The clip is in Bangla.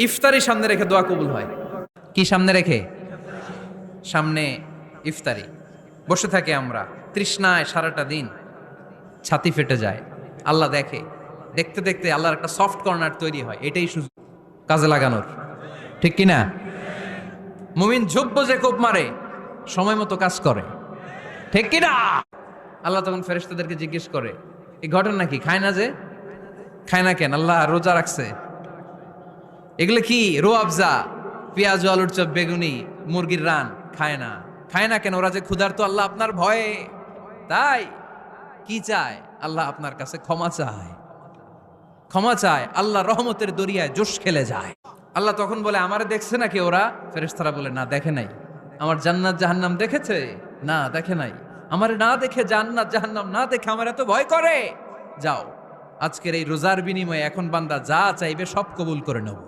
ইফতারি সামনে রেখে দোয়া কবুল হয়। কি সামনে রেখে? সামনে ইফতারি। বসে থাকি আমরা তৃষ্ণায় সারাটা দিন, ছাতি ফেটে যায়। আল্লাহ দেখে, দেখতে দেখতে আল্লাহর একটা সফট কর্নার তৈরি হয়। এটাই সুযোগ কাজে লাগানোর, ঠিক কি না? মুমিন ঝোপ যে কোপ মারে, সময় মতো কাজ করে, ঠিক কি না? আল্লাহ তখন ফেরেশতাদেরকে জিজ্ঞেস করে, এই ঘটনা কি? খায় না যে? খায় না কেন? আল্লাহ রোজা রাখছে। এগুলো কি? রো আফজা, পেঁয়াজ, আলুর চপ, বেগুনি, মুরগির রান খায় না। খায় না কেন? ওরা যে ক্ষুধার্ত, আল্লাহ আপনার ভয়ে। তাই কি চায়? আল্লাহ আপনার কাছে ক্ষমা চায়। ক্ষমা চায়, আল্লাহ রহমতের দরিয়ায় জোশ খেলে যায়। আল্লাহ তখন বলে, আমারে দেখছে নাকি ওরা? ফেরেশতারা বলে, না দেখে নাই। আমার জান্নাত জাহান্নাম দেখেছে? না দেখে নাই। আমারে না দেখে, জান্নাত জাহান্নাম না দেখে আমার এত ভয় করে। যাও, আজকের এই রোজার বিনিময়ে এখন বান্দা যা চাইবে সব কবুল করে নেব।